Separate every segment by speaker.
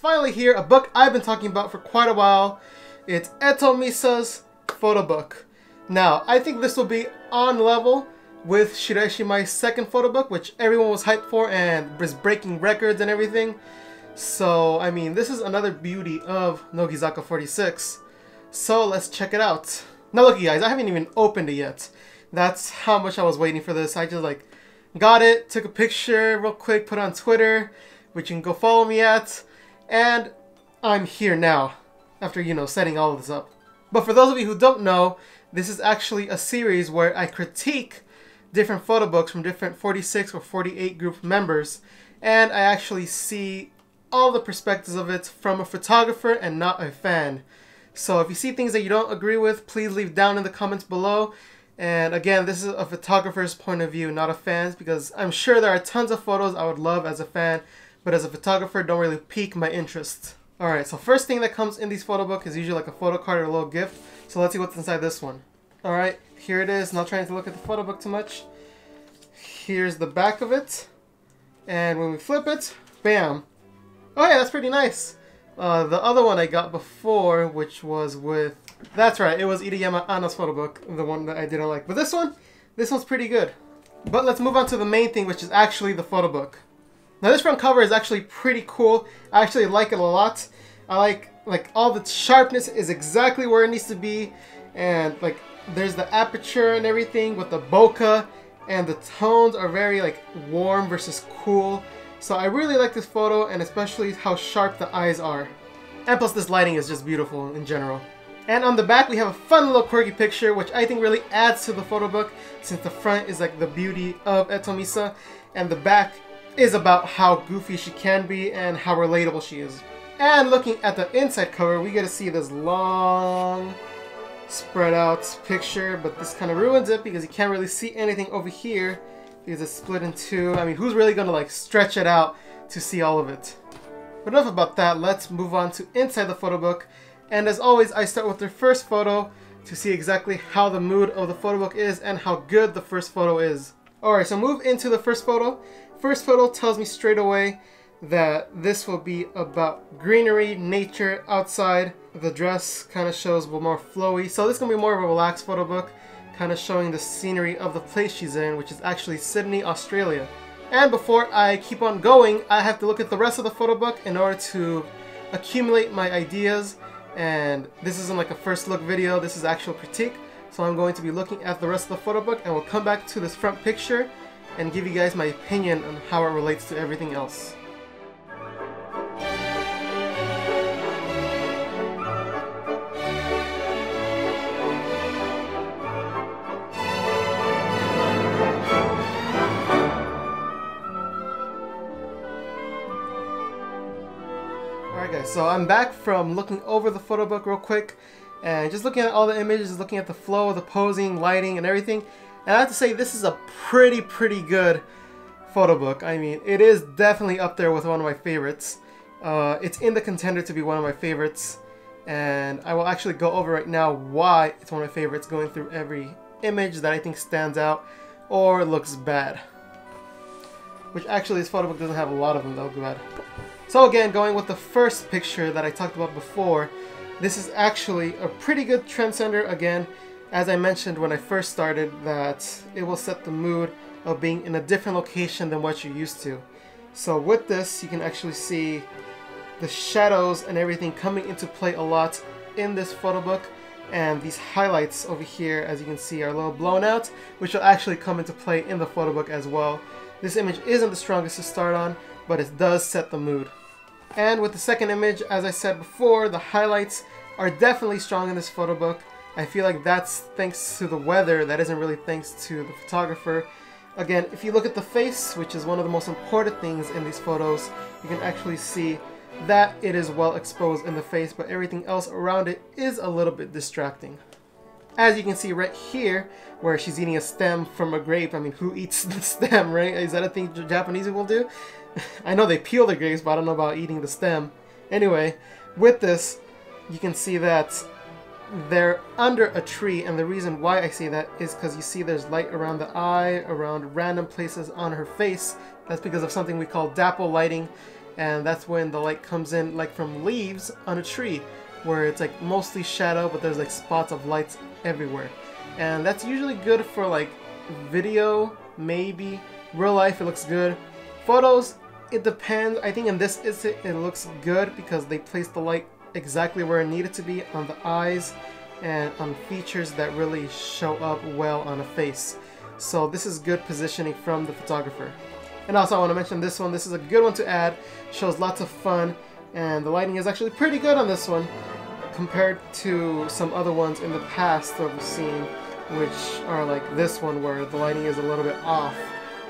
Speaker 1: finally here, a book I've been talking about for quite a while. It's Eto Misa's Photobook. Now, I think this will be on level with Shirashimai's second photobook, which everyone was hyped for and was breaking records and everything. So, I mean, this is another beauty of乃木坂 46. So, let's check it out. Now look, you guys, I haven't even opened it yet. That's how much I was waiting for this. I just got it, took a picture real quick, put it on Twitter, which you can go follow me at, and I'm here now, after, setting all of this up. But for those of you who don't know, this is actually a series where I critique different photobooks from different 46 or 48 group members, and I actually see all the perspectives of it from a photographer and not a fan. So if you see things that you don't agree with, please leave down in the comments below. And again, this is a photographer's point of view, not a fan's, because I'm sure there are tons of photos I would love as a fan, but as a photographer, don't really pique my interest. Alright, so first thing that comes in these photo book is usually like a photo card or a little gift. So let's see what's inside this one. Alright, here it is. Not trying to look at the photo book too much. Here's the back of it. And when we flip it, bam. Oh yeah, that's pretty nice. The other one I got before, which was with... That's right, it was Iriyama Anna's photo book, the one that I didn't like. But this one's pretty good. But let's move on to the main thing, which is actually the photo book. Now this front cover is actually pretty cool. I actually like it a lot. I like all the sharpness is exactly where it needs to be, and there's the aperture and everything with the bokeh, and the tones are very warm versus cool. So I really like this photo, and especially how sharp the eyes are. And plus this lighting is just beautiful in general. And on the back we have a fun little quirky picture, which I think really adds to the photo book, since the front is the beauty of Eto Misa, and the back is about how goofy she can be and how relatable she is. And looking at the inside cover, we get to see this long spread out picture, but this kind of ruins it because you can't really see anything over here because it's split in two. I mean, who's really gonna stretch it out to see all of it? But enough about that, let's move on to inside the photo book. And as always, I start with the first photo to see exactly how the mood of the photo book is and how good the first photo is. Alright, so move into the first photo. First photo tells me straight away that this will be about greenery, nature, outside. The dress kind of shows more flowy. So this is going to be more of a relaxed photo book, kind of showing the scenery of the place she's in, which is actually Sydney, Australia. And before I keep on going, I have to look at the rest of the photo book in order to accumulate my ideas. And this isn't a first look video, this is actual critique. So I'm going to be looking at the rest of the photo book, and we'll come back to this front picture and give you guys my opinion on how it relates to everything else. Alright guys, so I'm back from looking over the photo book real quick and just looking at all the images, looking at the flow, the posing, lighting, and everything. And I have to say, this is a pretty good photo book. I mean, it is definitely up there with one of my favorites. It's in the contender to be one of my favorites. And I will actually go over right now why it's one of my favorites, going through every image that I think stands out or looks bad. Which actually, this photo book doesn't have a lot of them that look bad. So again, going with the first picture that I talked about before, this is actually a pretty good trendsetter. Again, as I mentioned when I first started, that it will set the mood of being in a different location than what you're used to. So with this, you can actually see the shadows and everything coming into play a lot in this photo book. And these highlights over here, as you can see, are a little blown out, which will actually come into play in the photo book as well. This image isn't the strongest to start on, but it does set the mood. And with the second image, as I said before, the highlights are definitely strong in this photo book. I feel like that's thanks to the weather, that isn't really thanks to the photographer. Again, if you look at the face, which is one of the most important things in these photos, you can actually see that it is well exposed in the face, but everything else around it is a little bit distracting. As you can see right here, where she's eating a stem from a grape. I mean, who eats the stem, right? Is that a thing Japanese people do? I know they peel the grapes, but I don't know about eating the stem. Anyway, with this, you can see that they're under a tree, and the reason why I say that is because you see there's light around the eye, around random places on her face. That's because of something we call dapple lighting, and that's when the light comes in like from leaves on a tree, where it's like mostly shadow, but there's like spots of lights everywhere. And that's usually good for like video, maybe. Real life, it looks good. Photos, it depends. I think in this instance it looks good because they placed the light exactly where it needed to be on the eyes and on features that really show up well on a face. So this is good positioning from the photographer. And also I want to mention this one. This is a good one to add. Shows lots of fun, and the lighting is actually pretty good on this one compared to some other ones in the past that we've seen, which are like this one where the lighting is a little bit off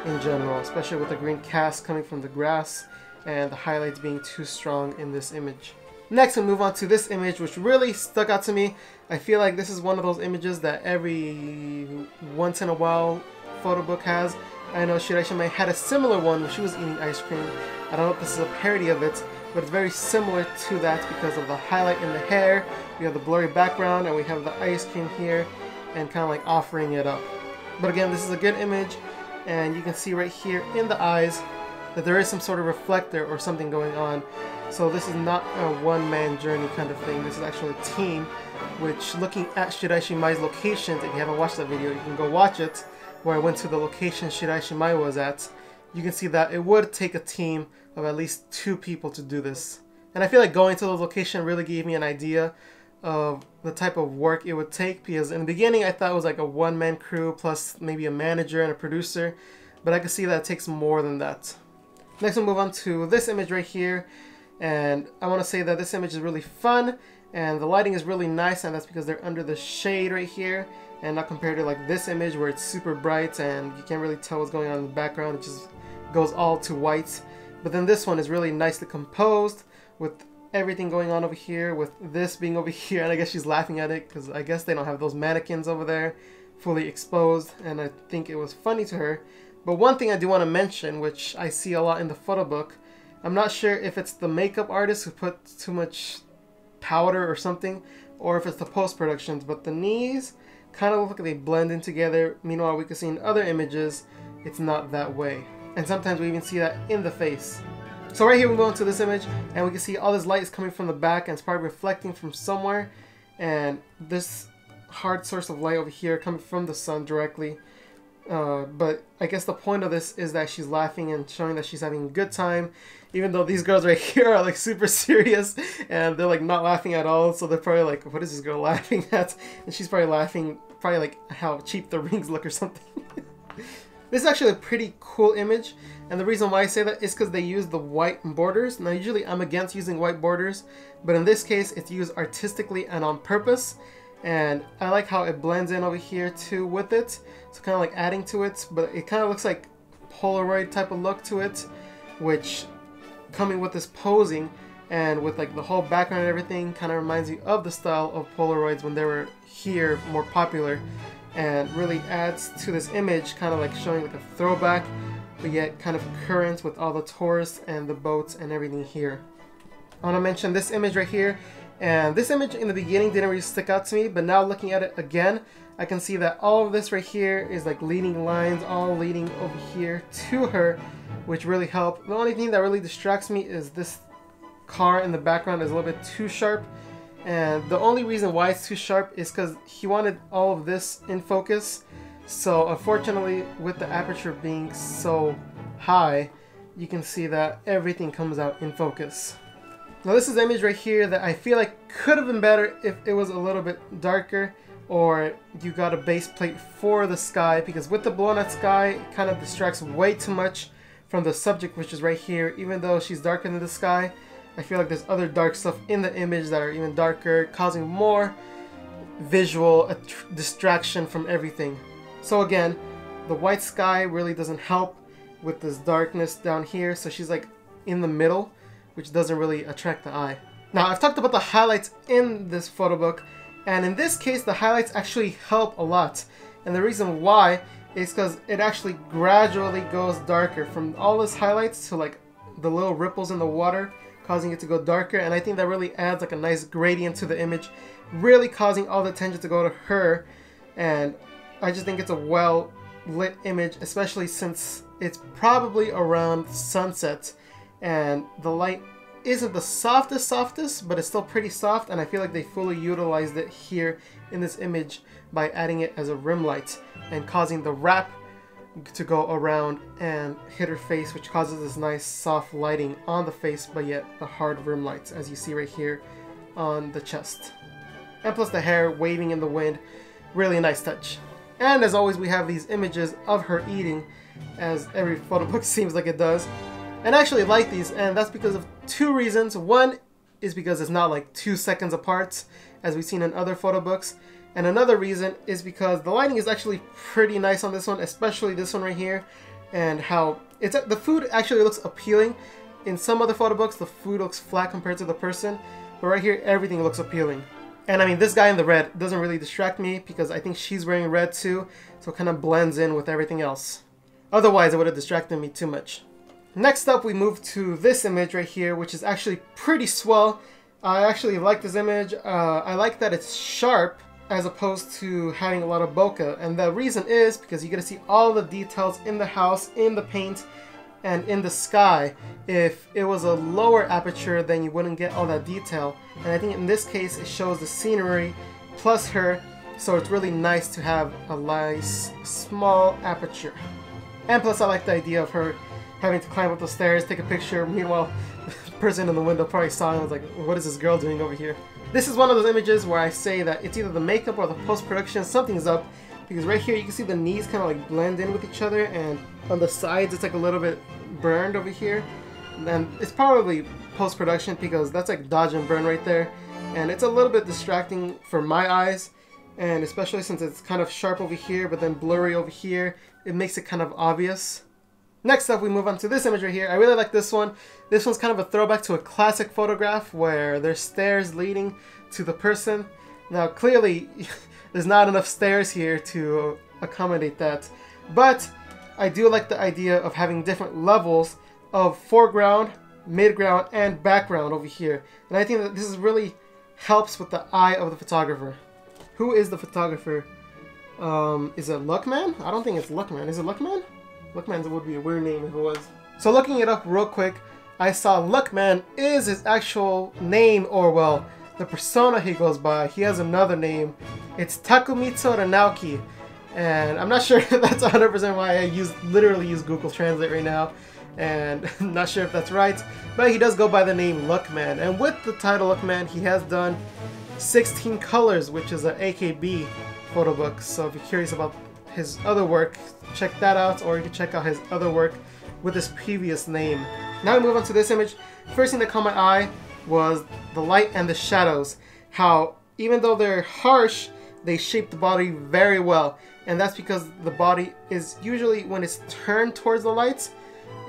Speaker 1: in general, especially with the green cast coming from the grass and the highlights being too strong in this image. Next, we'll move on to this image, which really stuck out to me. I feel like this is one of those images that every once in a while Photobook has. I know Shirashima had a similar one when she was eating ice cream. I don't know if this is a parody of it, but it's very similar to that because of the highlight in the hair. We have the blurry background and we have the ice cream here and kind of like offering it up. But again, this is a good image, and you can see right here in the eyes that there is some sort of reflector or something going on. So this is not a one-man journey kind of thing. This is actually a team, which looking at Shiraishi Mai's locations, if you haven't watched that video, you can go watch it, where I went to the location Shiraishi Mai was at. You can see that it would take a team of at least 2 people to do this. And I feel like going to the location really gave me an idea of the type of work it would take, because in the beginning I thought it was like a one-man crew plus maybe a manager and a producer, but I can see that it takes more than that. Next we'll move on to this image right here, and I want to say that this image is really fun and the lighting is really nice, and that's because they're under the shade right here and not compared to like this image where it's super bright and you can't really tell what's going on in the background. It just goes all to white. But then this one is really nicely composed with everything going on over here, with this being over here, and I guess she's laughing at it because I guess they don't have those mannequins over there fully exposed, and I think it was funny to her. But one thing I do want to mention, which I see a lot in the photo book, I'm not sure if it's the makeup artist who put too much powder or something, or if it's the post-productions, but the knees kind of look like they blend in together. Meanwhile, we can see in other images it's not that way, and sometimes we even see that in the face. So right here we go into this image and we can see all this light is coming from the back and it's probably reflecting from somewhere, and this hard source of light over here coming from the sun directly. But I guess the point of this is that she's laughing and showing that she's having a good time, even though these girls right here are like super serious and they're like not laughing at all. So they're probably like, what is this girl laughing at? And she's probably laughing probably like how cheap the rings look or something. This is actually a pretty cool image, and the reason why I say that is because they use the white borders. Now usually I'm against using white borders, but in this case it's used artistically and on purpose, and I like how it blends in over here too with it. So kind of like adding to it, but it kind of looks like Polaroid type of look to it, which coming with this posing and with like the whole background and everything kind of reminds you of the style of Polaroids when they were here more popular, and really adds to this image, kind of like showing like a throwback, but yet kind of current with all the tourists and the boats and everything here. I want to mention this image right here, and this image in the beginning didn't really stick out to me, but now looking at it again, I can see that all of this right here is like leading lines, all leading over here to her, which really help. The only thing that really distracts me is this car in the background is a little bit too sharp. And the only reason why it's too sharp is because he wanted all of this in focus. So unfortunately, with the aperture being so high, you can see that everything comes out in focus. Now this is an image right here that I feel like could have been better if it was a little bit darker, or you got a base plate for the sky, because with the blown out sky, it kind of distracts way too much from the subject, which is right here. Even though she's darker than the sky, I feel like there's other dark stuff in the image that are even darker, causing more visual distraction from everything. So again, the white sky really doesn't help with this darkness down here, so she's like in the middle, which doesn't really attract the eye. Now I've talked about the highlights in this photo book, and in this case the highlights actually help a lot. And the reason why is because it actually gradually goes darker from all those highlights to like the little ripples in the water, causing it to go darker, and I think that really adds like a nice gradient to the image, really causing all the attention to go to her. And I just think it's a well lit image, especially since it's probably around sunset, and the light isn't the softest, but it's still pretty soft, and I feel like they fully utilized it here in this image by adding it as a rim light and causing the wrap to go around and hit her face, which causes this nice soft lighting on the face, but yet the hard rim lights, as you see right here on the chest. And plus the hair waving in the wind, really nice touch. And as always, we have these images of her eating, as every photo book seems like it does. And I actually like these, and that's because of two reasons. One is because it's not like 2 seconds apart, as we've seen in other photo books. And another reason is because the lighting is actually pretty nice on this one, especially this one right here. And how the food actually looks appealing. In some other photo books, the food looks flat compared to the person. But right here, everything looks appealing. And I mean, this guy in the red doesn't really distract me because I think she's wearing red too. So it kind of blends in with everything else. Otherwise, it would have distracted me too much. Next up, we move to this image right here, which is actually pretty swell. I actually like this image. I like that it's sharp as opposed to having a lot of bokeh. And the reason is because you get to see all the details in the house, in the paint, and in the sky. If it was a lower aperture, then you wouldn't get all that detail. And I think in this case, it shows the scenery plus her. So it's really nice to have a nice small aperture. And plus I like the idea of her having to climb up the stairs, take a picture. Meanwhile, the person in the window probably saw it and was like, what is this girl doing over here? This is one of those images where I say that it's either the makeup or the post-production, something's up. Because right here you can see the knees kind of like blend in with each other, and on the sides it's like a little bit burned over here. And it's probably post-production because that's like dodge and burn right there. And it's a little bit distracting for my eyes. And especially since it's kind of sharp over here but then blurry over here, it makes it kind of obvious. Next up, we move on to this image right here. I really like this one. This one's kind of a throwback to a classic photograph where there's stairs leading to the person. Now, clearly, there's not enough stairs here to accommodate that. But I do like the idea of having different levels of foreground, midground, and background over here. And I think that this really helps with the eye of the photographer. Who is the photographer? Is it Luckman? I don't think it's Luckman. Is it Luckman? Luckman would be a weird name if it was. So looking it up real quick, I saw Luckman is his actual name, or well, the persona he goes by. He has another name. It's Takumitsu Naoki. And I'm not sure if that's 100% why I literally use Google Translate right now. And I'm not sure if that's right. But he does go by the name Luckman. And with the title Luckman, he has done 16 Colors, which is an AKB photo book. So if you're curious about his other work, check that out, or you can check out his other work with his previous name. Now we move on to this image. First thing that caught my eye was the light and the shadows. How even though they're harsh, they shape the body very well. And that's because the body is usually, when it's turned towards the lights,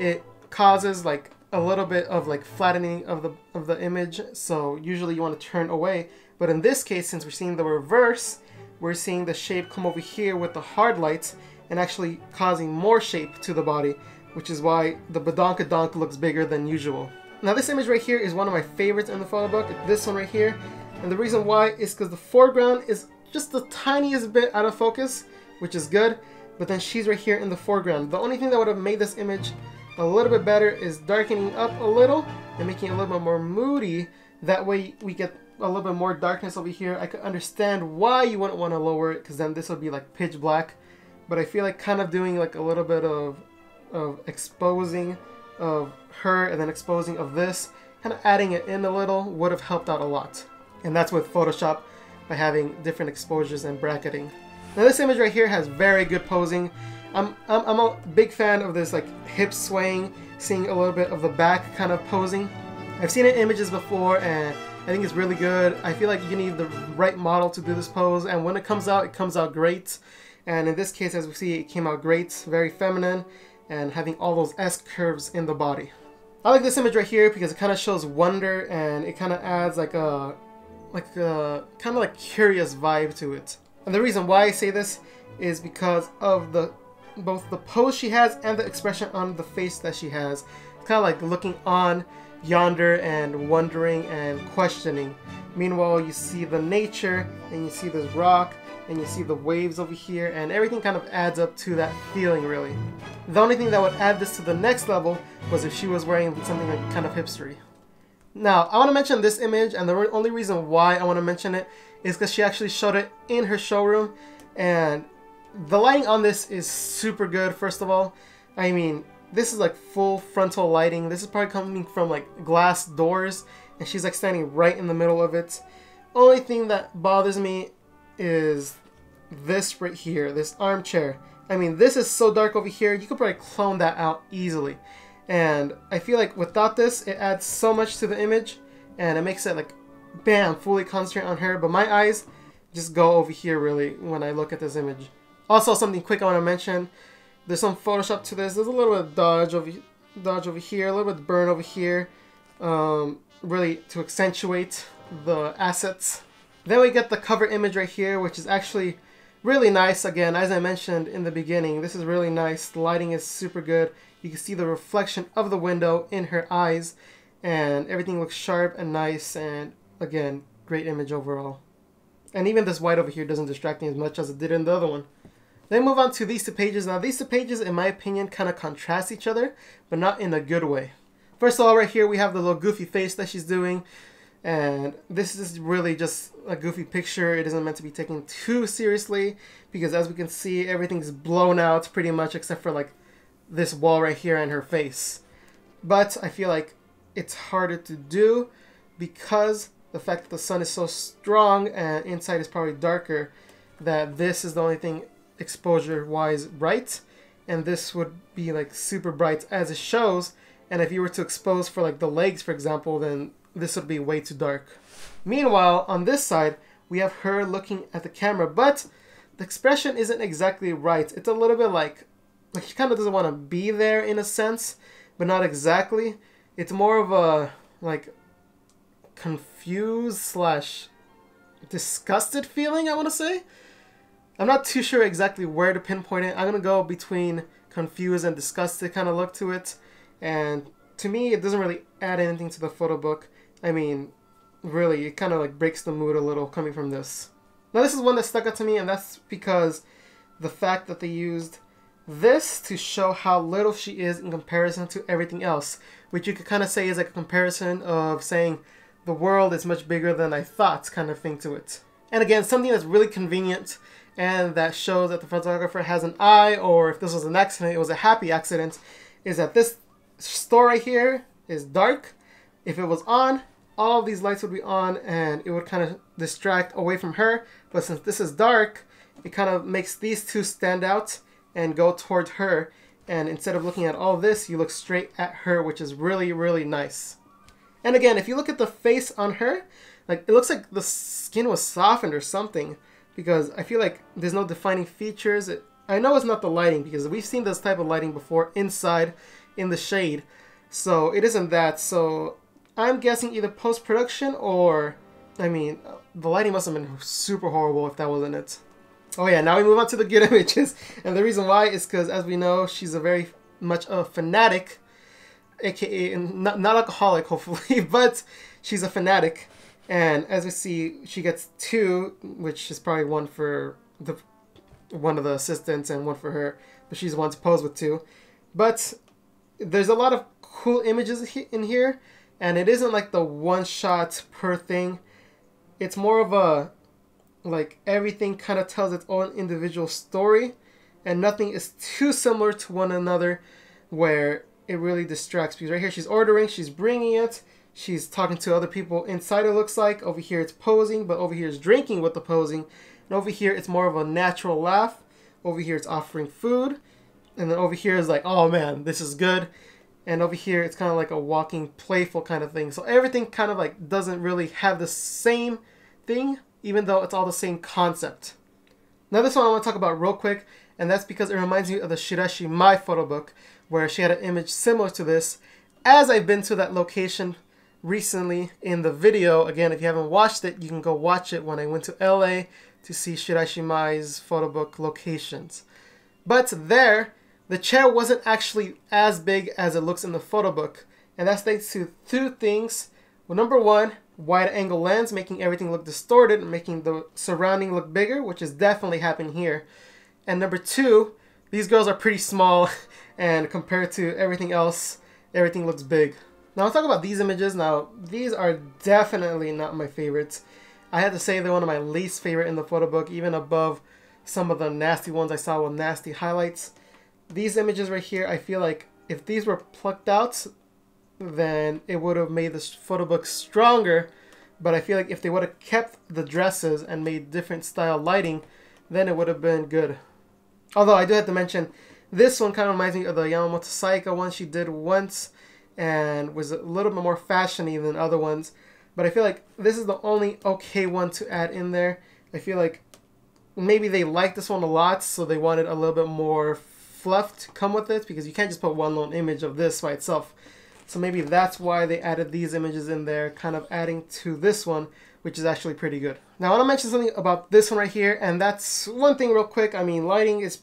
Speaker 1: it causes like a little bit of like flattening of the image. So usually you want to turn away. But in this case, since we're seeing the reverse, we're seeing the shape come over here with the hard lights and actually causing more shape to the body, which is why the badonkadonk looks bigger than usual. Now this image right here is one of my favorites in the photo book, this one right here. And the reason why is because the foreground is just the tiniest bit out of focus, which is good, but then she's right here in the foreground. The only thing that would have made this image a little bit better is darkening up a little and making it a little bit more moody. That way we get a little bit more darkness over here. I could understand why you wouldn't want to lower it, because then this would be like pitch black. But I feel like kind of doing like a little bit of exposing of her and then exposing of this, kind of adding it in a little would have helped out a lot. And that's with Photoshop, by having different exposures and bracketing. Now this image right here has very good posing. I'm a big fan of this like hip swaying, seeing a little bit of the back kind of posing. I've seen it in images before and I think it's really good. I feel like you need the right model to do this pose, and when it comes out great. And in this case, as we see, it came out great, very feminine, and having all those S curves in the body. I like this image right here because it kind of shows wonder, and it kind of adds like a kind of like curious vibe to it. And the reason why I say this is because of both the pose she has and the expression on the face that she has. It's kind of like looking on yonder and wondering and questioning. Meanwhile, you see the nature and you see this rock and you see the waves over here, and everything kind of adds up to that feeling really. The only thing that would add this to the next level was if she was wearing something like kind of hipstery. Now, I want to mention this image, and the only reason why I want to mention it is because she actually showed it in her showroom, and the lighting on this is super good. First of all, I mean, this is like full frontal lighting. This is probably coming from like glass doors, and she's like standing right in the middle of it. Only thing that bothers me is this right here, this armchair. I mean, this is so dark over here, you could probably clone that out easily. And I feel like without this, it adds so much to the image, and it makes it like, bam, fully concentrate on her. But my eyes just go over here really when I look at this image. Also, something quick I want to mention, there's some Photoshop to this. There's a little bit of dodge over here, a little bit of burn over here, really to accentuate the assets. Then we get the cover image right here, which is actually really nice. Again, as I mentioned in the beginning, this is really nice. The lighting is super good. You can see the reflection of the window in her eyes, and everything looks sharp and nice, and again, great image overall. And even this white over here doesn't distract me as much as it did in the other one. Then move on to these two pages. Now these two pages, in my opinion, kind of contrast each other, but not in a good way. First of all, right here we have the little goofy face that she's doing, and this is really just a goofy picture. It isn't meant to be taken too seriously, because as we can see, everything's blown out pretty much except for like this wall right here and her face. But I feel like it's harder to do because the fact that the sun is so strong and inside is probably darker, that this is the only thing exposure wise right, and this would be like super bright as it shows. And if you were to expose for like the legs, for example, then this would be way too dark. Meanwhile, on this side, we have her looking at the camera, but the expression isn't exactly right. It's a little bit like she kind of doesn't want to be there in a sense, but not exactly. It's more of a like confused slash disgusted feeling, I want to say. I'm not too sure exactly where to pinpoint it. I'm going to go between confused and disgusted kind of look to it. And to me, it doesn't really add anything to the photo book. I mean, really, it kind of like breaks the mood a little coming from this. Now this is one that stuck out to me, and that's because the fact that they used this to show how little she is in comparison to everything else, which you could kind of say is like a comparison of saying the world is much bigger than I thought kind of thing to it. And again, something that's really convenient and that shows that the photographer has an eye, or if this was an accident, it was a happy accident, is that this store right here is dark. If it was on, all of these lights would be on and it would kind of distract away from her. But since this is dark, it kind of makes these two stand out and go towards her. And instead of looking at all this, you look straight at her, which is really, really nice. And again, if you look at the face on her, like it looks like the skin was softened or something, because I feel like there's no defining features. I know it's not the lighting, because we've seen this type of lighting before inside in the shade. So it isn't that. So I'm guessing either post-production or, I mean, the lighting must have been super horrible if that wasn't it. Oh yeah, now we move on to the good images. And the reason why is because, as we know, she's a very much a fanatic, aka not alcoholic hopefully, but she's a fanatic. And as we see, she gets two, which is probably one for one of the assistants and one for her, but she's the one to pose with two. But there's a lot of cool images in here, and it isn't like the one shot per thing. It's more of a, like, everything kind of tells its own individual story, and nothing is too similar to one another where it really distracts. Because right here she's ordering, she's bringing it, she's talking to other people inside, it looks like. Over here it's posing, but over here it's drinking with the posing. And over here it's more of a natural laugh. Over here it's offering food. And then over here is like, oh man, this is good. And over here it's kind of like a walking, playful kind of thing. So everything kind of like doesn't really have the same thing, even though it's all the same concept. Now this one I want to talk about real quick, and that's because it reminds me of the Shirashi Mai photo book, where she had an image similar to this. As I've been to that location recently in the video, again, if you haven't watched it, you can go watch it when I went to LA to see Shirashi Mai's photo book locations. But there, the chair wasn't actually as big as it looks in the photo book, and that's thanks to two things. Well, number one, wide angle lens, making everything look distorted and making the surrounding look bigger, which is definitely happening here. And number 2, these girls are pretty small and compared to everything else, everything looks big. Now let's talk about these images. Now these are definitely not my favorites. I had to say they're one of my least favorite in the photo book, even above some of the nasty ones I saw with nasty highlights. These images right here, I feel like if these were plucked out, then it would have made this photo book stronger. But I feel like if they would have kept the dresses and made different style lighting, then it would have been good. Although I do have to mention, this one kind of reminds me of the Yamamoto Saika one she did once and was a little bit more fashiony than other ones. But I feel like this is the only okay one to add in there. I feel like maybe they liked this one a lot, so they wanted a little bit more fluff to come with it, because you can't just put one lone image of this by itself. So maybe that's why they added these images in there, kind of adding to this one, which is actually pretty good. Now I want to mention something about this one right here, and that's one thing real quick. I mean, lighting is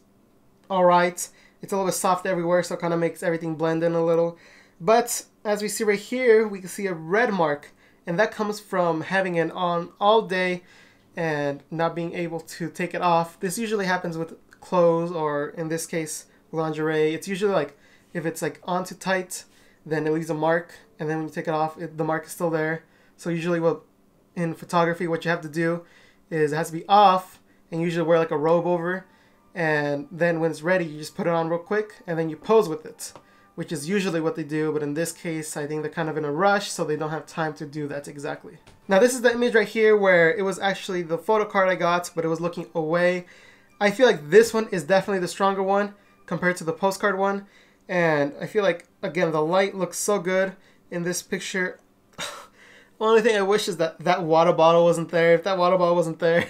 Speaker 1: alright. It's a little bit soft everywhere, so it kind of makes everything blend in a little. But as we see right here, we can see a red mark, and that comes from having it on all day and not being able to take it off. This usually happens with clothes, or in this case, lingerie. It's usually like, if it's like on too tight, then it leaves a mark, and then when you take it off, the mark is still there. So usually in photography, what you have to do is it has to be off, and usually wear like a robe over, and then when it's ready, you just put it on real quick, and then you pose with it, which is usually what they do. But in this case, I think they're kind of in a rush, so they don't have time to do that exactly. Now this is the image right here where it was actually the photo card I got, but it was looking away. I feel like this one is definitely the stronger one compared to the postcard one. And I feel like, again, the light looks so good in this picture. Only thing I wish is that that water bottle wasn't there. If that water bottle wasn't there,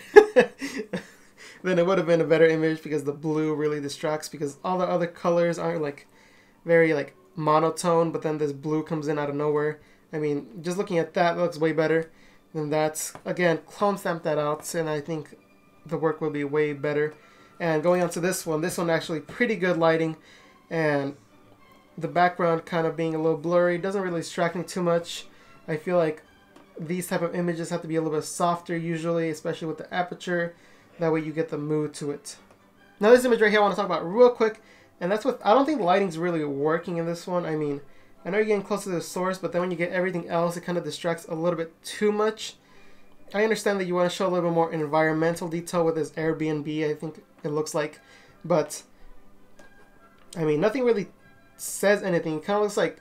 Speaker 1: then it would have been a better image, because the blue really distracts, because all the other colors aren't like very like monotone, but then this blue comes in out of nowhere. I mean, just looking at that, it looks way better than that. Again, clone stamp that out, and I think the work will be way better. And going on to this one actually pretty good lighting, and the background kind of being a little blurry doesn't really distract me too much. I feel like these type of images have to be a little bit softer usually, especially with the aperture. That way you get the mood to it. Now this image right here I want to talk about real quick, and that's what I don't think the lighting's really working in this one. I mean, I know you're getting close to the source, but then when you get everything else, it kind of distracts a little bit too much. I understand that you want to show a little bit more environmental detail with this Airbnb, I think it looks like, but I mean, nothing really says anything. It kind of looks like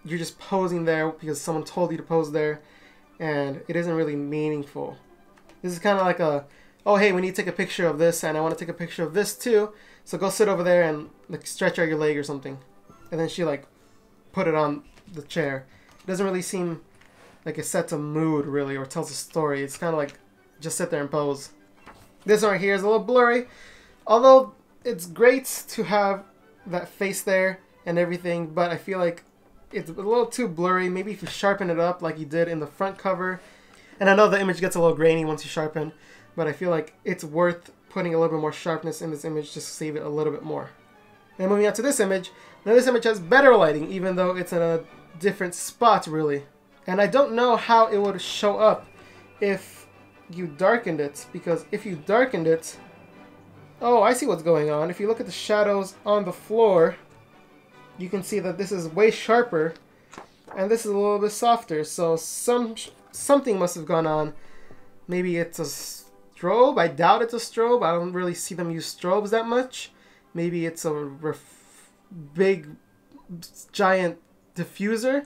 Speaker 1: you're just posing there because someone told you to pose there, and it isn't really meaningful. This is kind of like a, oh hey, we need to take a picture of this, and I want to take a picture of this too, so go sit over there and like stretch out your leg or something. And then she like put it on the chair. It doesn't really seem like it sets a mood really, or tells a story. It's kind of like just sit there and pose. This one right here is a little blurry, although it's great to have that face there and everything, but I feel like it's a little too blurry. Maybe if you sharpen it up like you did in the front cover. And I know the image gets a little grainy once you sharpen, but I feel like it's worth putting a little bit more sharpness in this image just to save it a little bit more. And moving on to this image. Now this image has better lighting, even though it's in a different spot really. And I don't know how it would show up if you darkened it, because if you darkened it, oh, I see what's going on. If you look at the shadows on the floor, you can see that this is way sharper and this is a little bit softer. So something must have gone on. Maybe it's a strobe. I doubt it's a strobe. I don't really see them use strobes that much. Maybe it's a big giant diffuser.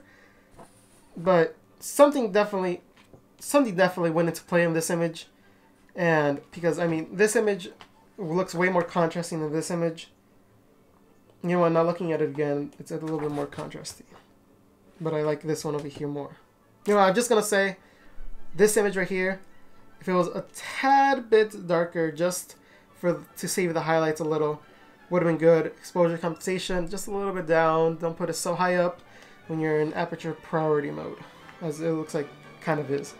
Speaker 1: But something definitely went into play in this image. And because I mean, this image looks way more contrasting than this image. You know what, not looking at it again, it's a little bit more contrasty. But I like this one over here more. You know, I'm just going to say, this image right here, if it was a tad bit darker, just to save the highlights a little, would have been good. Exposure compensation, just a little bit down. Don't put it so high up when you're in aperture priority mode, as it looks like kind of is.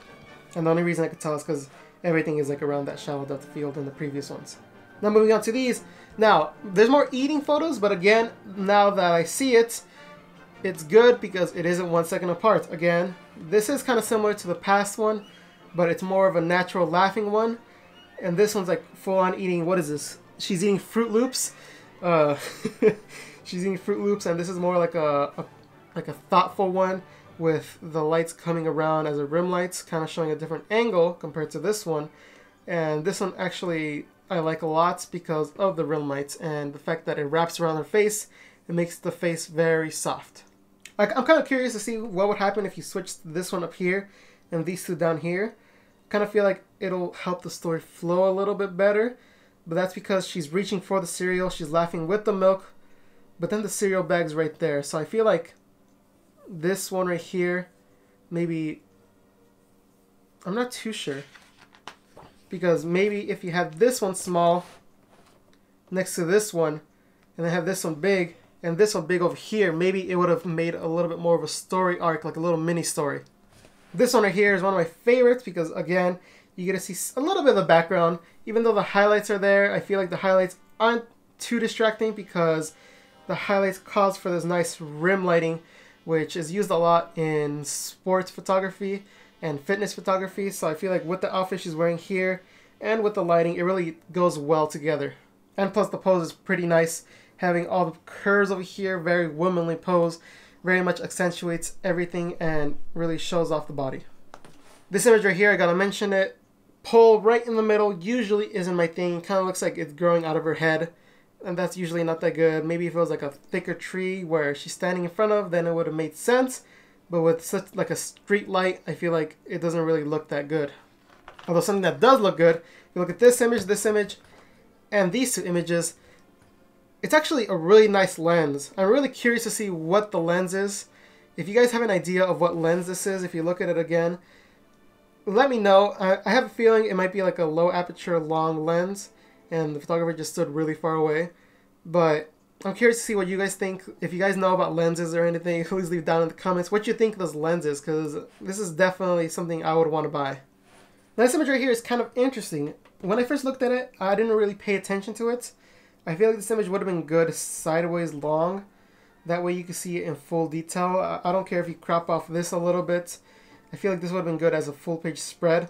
Speaker 1: And the only reason I could tell is because everything is like around that shallow depth of field in the previous ones. Now moving on to these. Now, there's more eating photos, but again, now that I see it, it's good because it isn't 1 second apart. Again, this is kind of similar to the past one, but it's more of a natural laughing one. And this one's like full on eating, what is this? She's eating Fruit Loops. She's eating Fruit Loops, and this is more like a thoughtful one with the lights coming around as a rim lights, kind of showing a different angle compared to this one. And this one actually I like a lot because of the rim lights and the fact that it wraps around her face. It makes the face very soft. I'm kind of curious to see what would happen if you switched this one up here and these two down here. I kind of feel like it'll help the story flow a little bit better, but that's because she's reaching for the cereal, she's laughing with the milk, but then the cereal bag's right there. So I feel like this one right here, maybe, I'm not too sure, because maybe if you have this one small next to this one and then have this one big and this one big over here, maybe it would have made a little bit more of a story arc, like a little mini story. This one right here is one of my favorites because, again, you get to see a little bit of the background. Even though the highlights are there, I feel like the highlights aren't too distracting because the highlights cause for this nice rim lighting, which is used a lot in sports photography and fitness photography. So I feel like with the outfit she's wearing here and with the lighting, it really goes well together. And plus the pose is pretty nice. Having all the curves over here, very womanly pose, very much accentuates everything and really shows off the body. This image right here, I gotta mention it. Pole right in the middle usually isn't my thing. Kind of looks like it's growing out of her head, and that's usually not that good. Maybe if it was like a thicker tree where she's standing in front of, then it would have made sense. But with such like a street light, I feel like it doesn't really look that good. Although something that does look good, you look at this image, and these two images, it's actually a really nice lens. I'm really curious to see what the lens is. If you guys have an idea of what lens this is, if you look at it again, let me know. I have a feeling it might be like a low aperture long lens and the photographer just stood really far away. But I'm curious to see what you guys think. If you guys know about lenses or anything, please leave down in the comments what you think of this lens is, because this is definitely something I would want to buy. Now, this image right here is kind of interesting. When I first looked at it, I didn't really pay attention to it. I feel like this image would have been good sideways long. That way you can see it in full detail. I don't care if you crop off this a little bit. I feel like this would have been good as a full page spread.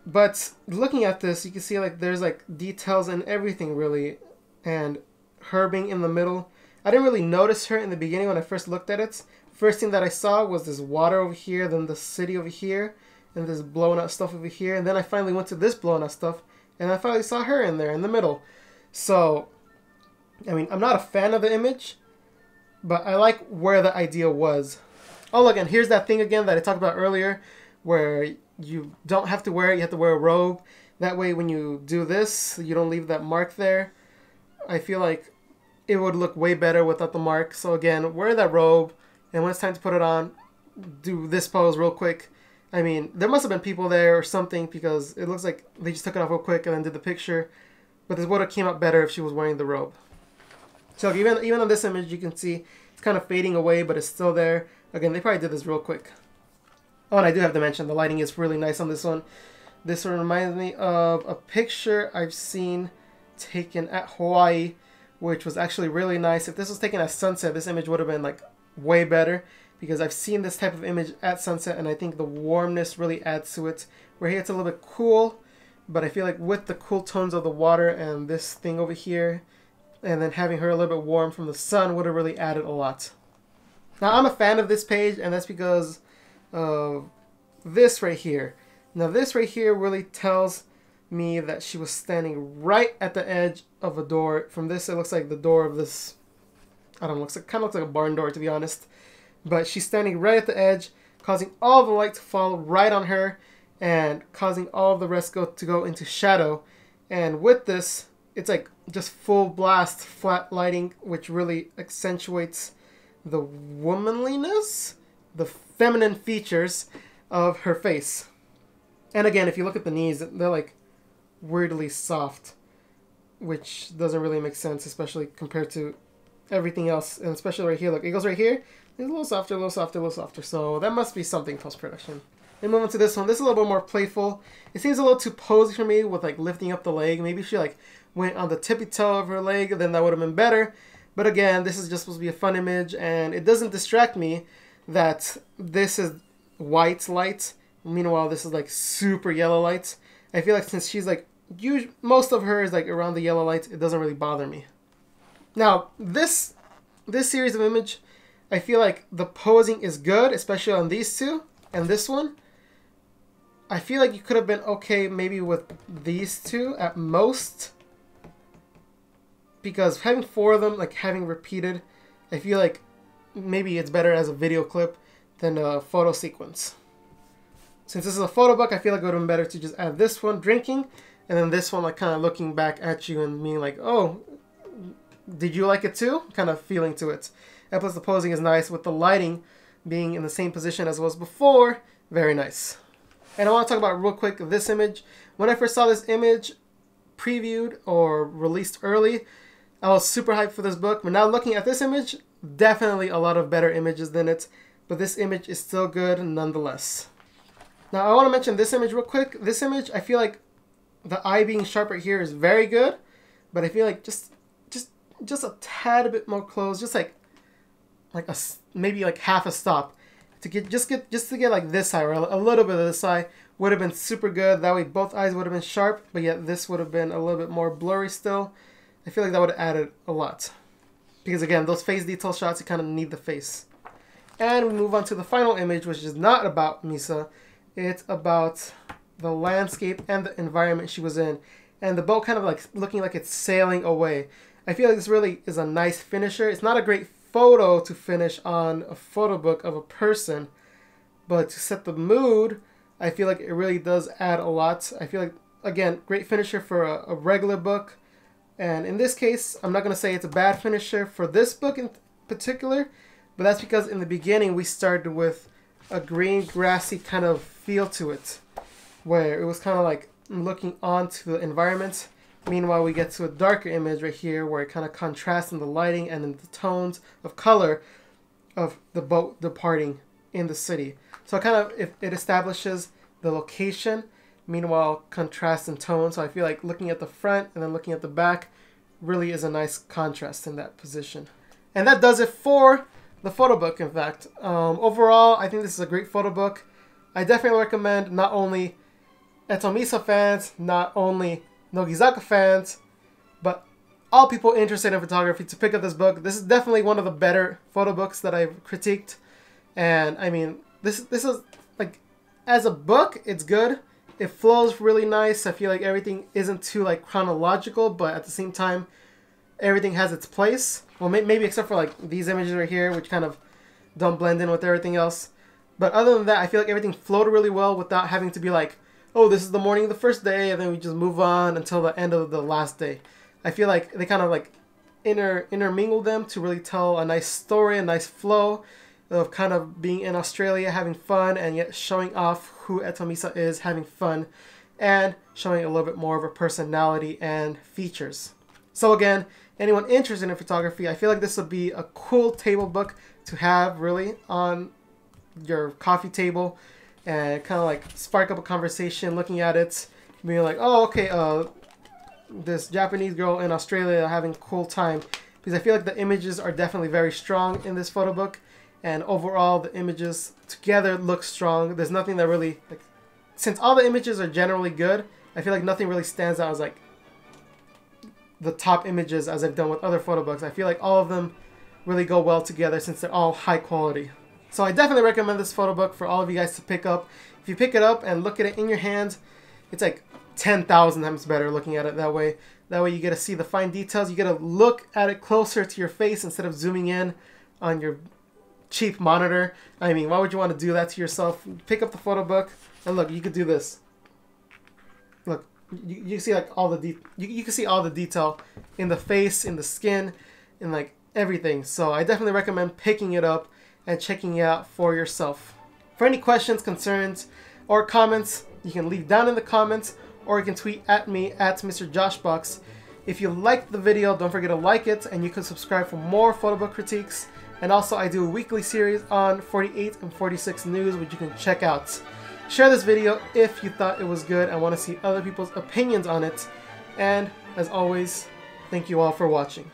Speaker 1: But looking at this, you can see like there's like details and everything really. And her being in the middle. I didn't really notice her in the beginning when I first looked at it. First thing that I saw was this water over here, then the city over here, and this blown out stuff over here. And then I finally went to this blown out stuff, and I finally saw her in there in the middle. So, I mean, I'm not a fan of the image, but I like where the idea was. Oh, look, and here's that thing again that I talked about earlier, where you don't have to wear it, you have to wear a robe. That way when you do this, you don't leave that mark there. I feel like it would look way better without the mark. So again, wear that robe, and when it's time to put it on, do this pose real quick. I mean, there must have been people there or something, because it looks like they just took it off real quick and then did the picture. But this would have came out better if she was wearing the robe. So even on this image, you can see it's kind of fading away, but it's still there. Again, they probably did this real quick. Oh, and I do have to mention, the lighting is really nice on this one. This one reminds me of a picture I've seen taken at Hawaii, which was actually really nice. If this was taken at sunset, this image would have been like way better, because I've seen this type of image at sunset, and I think the warmness really adds to it. Where here it's a little bit cool, but I feel like with the cool tones of the water and this thing over here, and then having her a little bit warm from the sun would have really added a lot. Now, I'm a fan of this page, and that's because of this right here. Now, this right here really tells me that she was standing right at the edge of a door. From this, it looks like the door of this, I don't know, kind of looks like a barn door, to be honest. But she's standing right at the edge, causing all the light to fall right on her, and causing all the rest to go into shadow. And with this, it's like just full blast flat lighting, which really accentuates the womanliness, the feminine features of her face. And again, if you look at the knees, they're like weirdly soft, which doesn't really make sense, especially compared to everything else. And especially right here, look, it goes right here, it's a little softer, a little softer, a little softer. So that must be something post-production. Then move on to this one. This is a little bit more playful. It seems a little too posy for me with like lifting up the leg. Maybe if she like went on the tippy toe of her leg, then that would have been better. But again, this is just supposed to be a fun image, and it doesn't distract me that this is white light. Meanwhile, this is like super yellow light. I feel like since she's like, most of her is like around the yellow light, it doesn't really bother me. Now, this series of image, I feel like the posing is good, especially on these two and this one. I feel like you could have been okay maybe with these two at most, because having 4 of them, like having repeated, I feel like maybe it's better as a video clip than a photo sequence. Since this is a photo book, I feel like it would have been better to just add this one drinking, and then this one like kind of looking back at you and being like, oh, did you like it too? Kind of feeling to it. And plus the posing is nice with the lighting being in the same position as it was before. Very nice. And I want to talk about real quick this image. When I first saw this image previewed or released early, I was super hyped for this book. But now looking at this image, definitely a lot of better images than it. But this image is still good nonetheless. Now I want to mention this image real quick. This image, I feel like the eye being sharp right here is very good. But I feel like just a tad bit more close, just like a maybe like half a stop to get just to get like this eye or a little bit of this eye would have been super good. That way both eyes would have been sharp, but yet this would have been a little bit more blurry still. I feel like that would have added a lot, because again, those face detail shots, you kind of need the face. And we move on to the final image, which is not about Misa. It's about the landscape and the environment she was in, and the boat kind of like looking like it's sailing away. I feel like this really is a nice finisher. It's not a great photo to finish on a photo book of a person, but to set the mood, I feel like it really does add a lot. I feel like, again, great finisher for a regular book. And in this case, I'm not going to say it's a bad finisher for this book in particular, but that's because in the beginning we started with a green, grassy kind of feel to it, where it was kind of like looking onto the environment. Meanwhile, we get to a darker image right here where it kind of contrasts in the lighting and in the tones of color of the boat departing in the city. So kind of it establishes the location, meanwhile contrast in tone. So I feel like looking at the front and then looking at the back really is a nice contrast in that position. And that does it for the photo book, in fact. Overall, I think this is a great photo book. I definitely recommend not only Eto Misa fans, not only Nogizaka fans, but all people interested in photography to pick up this book. This is definitely one of the better photo books that I've critiqued. And I mean, this is like, as a book, it's good. It flows really nice. I feel like everything isn't too like chronological, but at the same time, everything has its place. Well, maybe except for like these images right here, which kind of don't blend in with everything else. But other than that, I feel like everything flowed really well without having to be like, oh, this is the morning of the first day, and then we just move on until the end of the last day. I feel like they kind of like intermingle them to really tell a nice story, a nice flow of kind of being in Australia, having fun, and yet showing off who Eto Misa is, having fun, and showing a little bit more of her personality and features. So again, anyone interested in photography, I feel like this would be a cool table book to have really on your coffee table, and kind of like spark up a conversation looking at it, being like, oh, okay, this Japanese girl in Australia having a cool time. Because I feel like the images are definitely very strong in this photo book, and overall the images together look strong. There's nothing that really, like, since all the images are generally good, I feel like nothing really stands out as like the top images as I've done with other photo books. I feel like all of them really go well together since they're all high quality. So I definitely recommend this photo book for all of you guys to pick up. If you pick it up and look at it in your hands, it's like 10,000 times better looking at it that way. That way you get to see the fine details. You get to look at it closer to your face instead of zooming in on your cheap monitor. I mean, why would you want to do that to yourself? Pick up the photo book and look, you could do this. Look, you see like all the you can see all the detail in the face, in the skin, in like everything. So I definitely recommend picking it up and checking it out for yourself. For any questions, concerns, or comments, you can leave down in the comments, or you can tweet at me at Mr. JoshBox. If you liked the video, don't forget to like it, and you can subscribe for more photo book critiques. And also, I do a weekly series on 48 and 46 news, which you can check out. Share this video if you thought it was good and want to see other people's opinions on it. And as always, thank you all for watching.